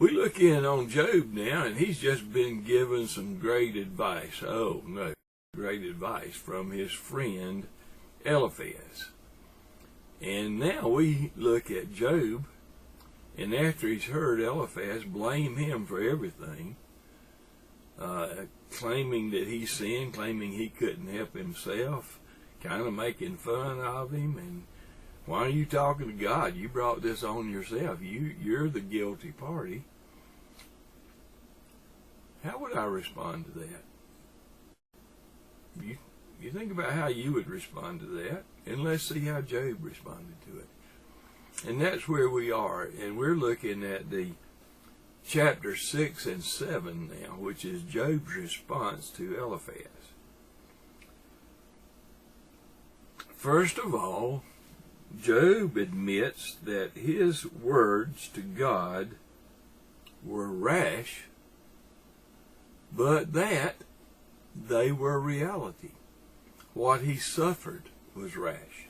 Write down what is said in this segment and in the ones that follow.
We look in on Job now, and he's just been given some great advice. Oh, no, great advice from his friend Eliphaz. And now we look at Job, and after he's heard Eliphaz blame him for everything, claiming that he sinned, claiming he couldn't help himself, kind of making fun of him, and why are you talking to God? You brought this on yourself. You're the guilty party. How would I respond to that? You think about how you would respond to that, and let's see how Job responded to it. And that's where we are, and we're looking at the chapter 6 and 7 now, which is Job's response to Eliphaz. First of all, Job admits that his words to God were rash, but that they were reality. What he suffered was rash.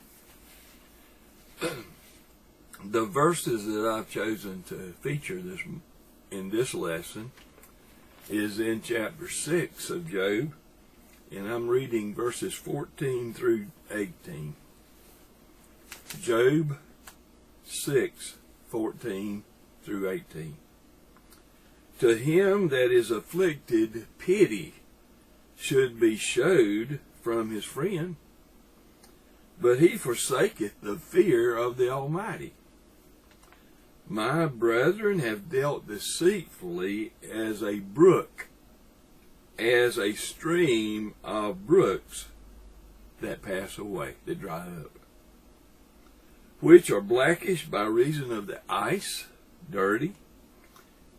The verses that I've chosen to feature in this lesson is in chapter 6 of Job, and I'm reading verses 14 through 18. Job 6, 14 through 18. To him that is afflicted, pity should be showed from his friend, but he forsaketh the fear of the Almighty. My brethren have dealt deceitfully as a brook, as a stream of brooks that pass away, that dry up, which are blackish by reason of the ice, dirty,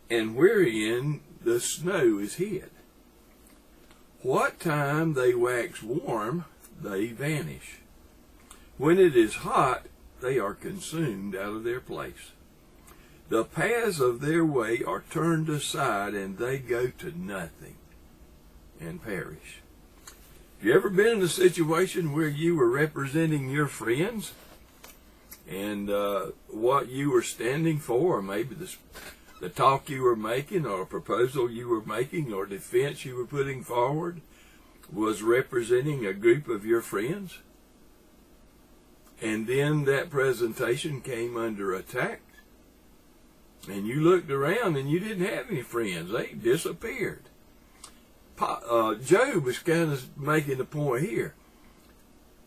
and wherein the snow is hid. What time they wax warm, they vanish. When it is hot, they are consumed out of their place. The paths of their way are turned aside, and they go to nothing and perish. Have you ever been in a situation where you were representing your friends and what you were standing for, or maybe the talk you were making, or a proposal you were making, or defense you were putting forward was representing a group of your friends? And then that presentation came under attack, and you looked around and you didn't have any friends. They disappeared. Job is kind of making the point here.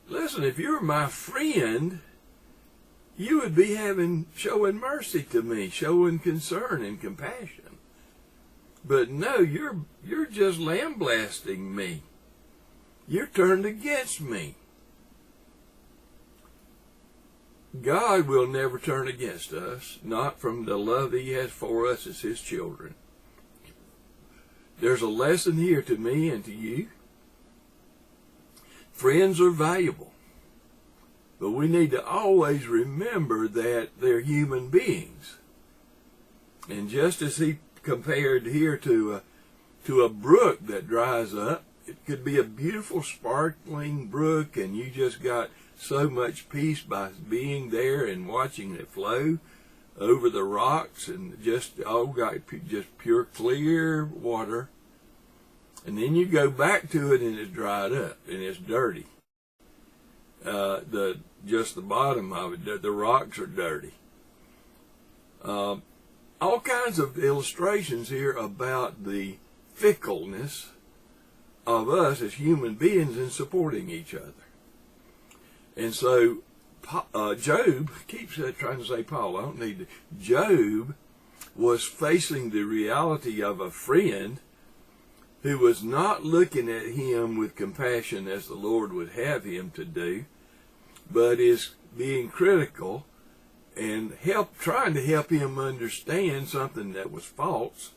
Listen, if you're my friend, you would be showing mercy to me, showing concern and compassion. But no, you're just lambasting me. You're turned against me. God will never turn against us, not from the love he has for us as his children. There's a lesson here to me and to you. Friends are valuable, but we need to always remember that they're human beings. And just as he compared here to a brook that dries up, it could be a beautiful sparkling brook, and you just got so much peace by being there and watching it flow over the rocks, and just pure clear water. And then you go back to it and it's dried up and it's dirty. Just the bottom of it, the rocks are dirty. All kinds of illustrations here about the fickleness of us as human beings in supporting each other. And so Job keeps trying to say Paul. I don't need to. Job was facing the reality of a friend who was not looking at him with compassion as the Lord would have him to do, but is being critical and trying to help him understand something that was false,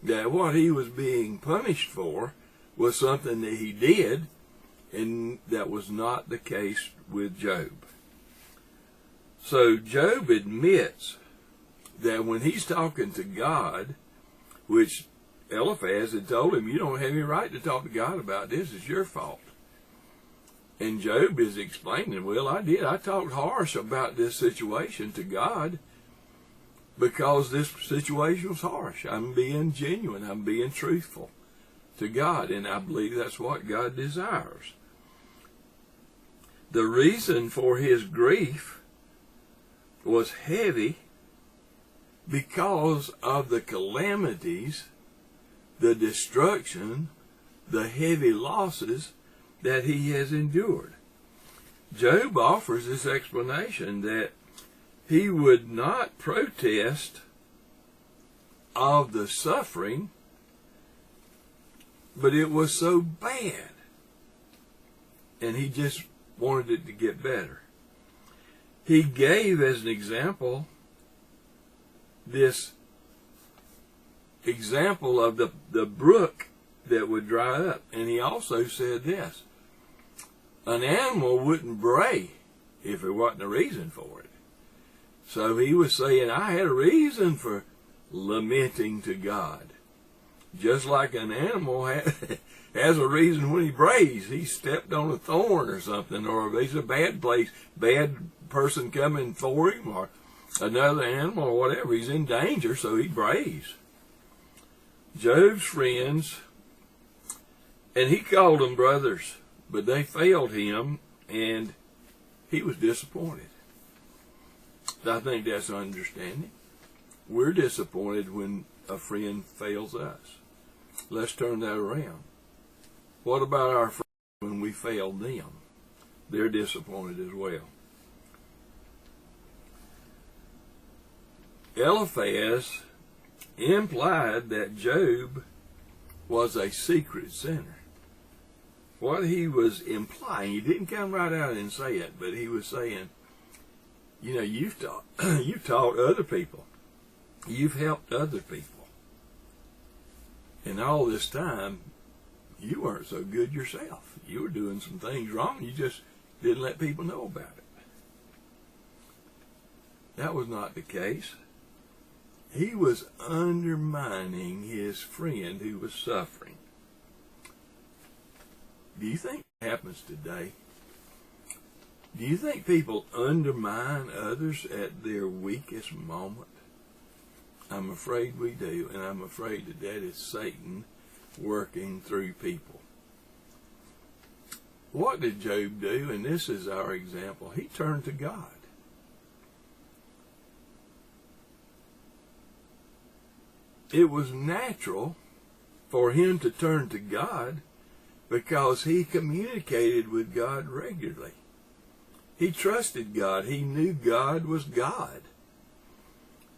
that what he was being punished for was something that he did, and that was not the case with Job. So Job admits that when he's talking to God, which Eliphaz had told him, you don't have any right to talk to God about this, it's your fault. And Job is explaining, well, I did. I talked harsh about this situation to God, because this situation was harsh. I'm being genuine. I'm being truthful to God, and I believe that's what God desires. The reason for his grief was heavy because of the calamities, the destruction, the heavy losses that he has endured. Job offers this explanation that he would not protest of the suffering, but it was so bad, and he just wanted it to get better. He gave as an example this example of the brook that would dry up, and he also said this: an animal wouldn't bray if there wasn't a reason for it. So he was saying, I had a reason for lamenting to God. Just like an animal has a reason when he brays. He stepped on a thorn or something, or he's a bad person coming for him, or another animal or whatever. He's in danger, so he brays. Job's friends, and he called them brothers, but they failed him, and he was disappointed. I think that's understanding. We're disappointed when a friend fails us. Let's turn that around. What about our friends when we fail them? They're disappointed as well. Eliphaz implied that Job was a secret sinner. What he was implying, he didn't come right out and say it, but he was saying, you know, you've taught other people. You've helped other people. And all this time, you weren't so good yourself. You were doing some things wrong. You just didn't let people know about it. That was not the case. He was undermining his friend who was suffering. Do you think that happens today? Do you think people undermine others at their weakest moment? I'm afraid we do, and I'm afraid that is Satan working through people. What did Job do? And this is our example. He turned to God. It was natural for him to turn to God because he communicated with God regularly. He trusted God. He knew God was God.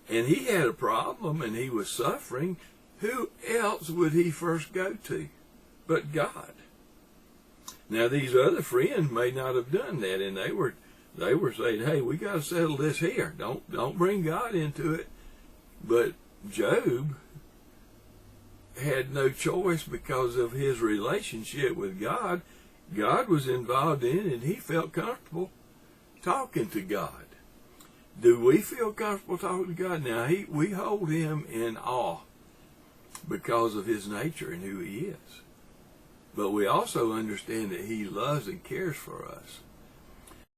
And he had a problem and he was suffering. Who else would he first go to but God? Now, these other friends may not have done that, and they were saying, hey, we got to settle this here. Don't bring God into it. But Job had no choice because of his relationship with God. God was involved in it, and he felt comfortable talking to God. Do we feel comfortable talking to God? Now, we hold him in awe because of his nature and who he is. But we also understand that he loves and cares for us.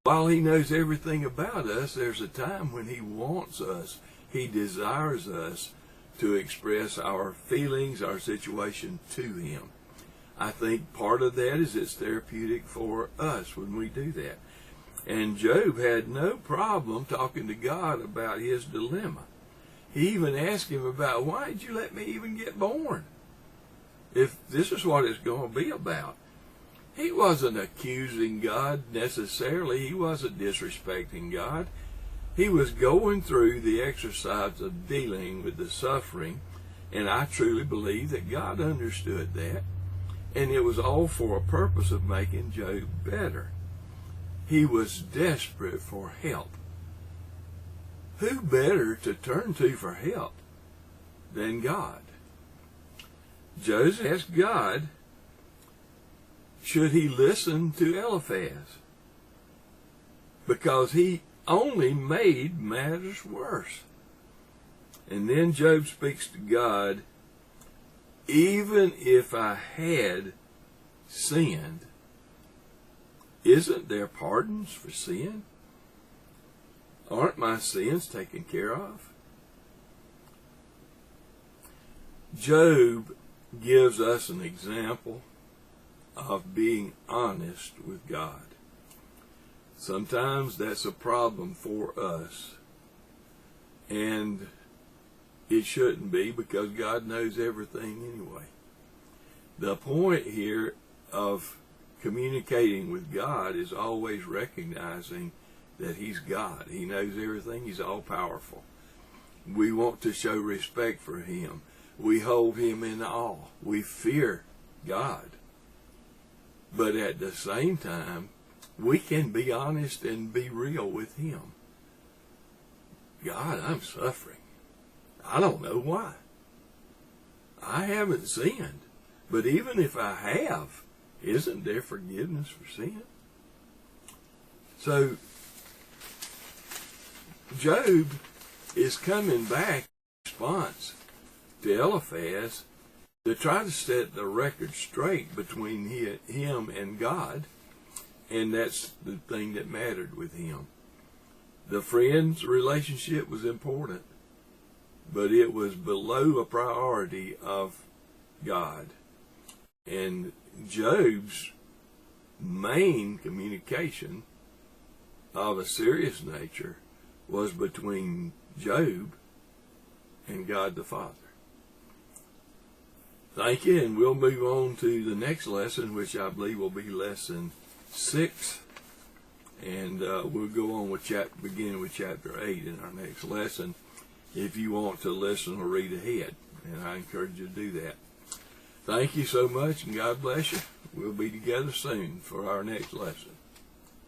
While he knows everything about us, there's a time when he wants us, he desires us to express our feelings, our situation to him. I think part of that is it's therapeutic for us when we do that. And Job had no problem talking to God about his dilemma. He even asked him about, why did you let me even get born? If this is what it's going to be about. He wasn't accusing God necessarily. He wasn't disrespecting God. He was going through the exercise of dealing with the suffering, and I truly believe that God understood that, and it was all for a purpose of making Job better. He was desperate for help. Who better to turn to for help than God? Job asked God, should he listen to Eliphaz? Because he only made matters worse. And then Job speaks to God, even if I had sinned, isn't there pardons for sin? Aren't my sins taken care of? Job gives us an example of being honest with God. Sometimes that's a problem for us, and it shouldn't be, because God knows everything anyway. The point here of communicating with God is always recognizing that He's God. He knows everything. He's all-powerful. We want to show respect for Him. We hold Him in awe. We fear God. But at the same time, we can be honest and be real with Him. God, I'm suffering. I don't know why. I haven't sinned. But even if I have, isn't there forgiveness for sin? So, Job is coming back in response to Eliphaz to try to set the record straight between him and God, and that's the thing that mattered with him. The friend's relationship was important, but it was below a priority of God. And Job's main communication of a serious nature was between Job and God the Father. Thank you, and we'll move on to the next lesson, which I believe will be lesson 6. And we'll go on with beginning with chapter 8 in our next lesson, if you want to listen or read ahead. And I encourage you to do that. Thank you so much, and God bless you. We'll be together soon for our next lesson.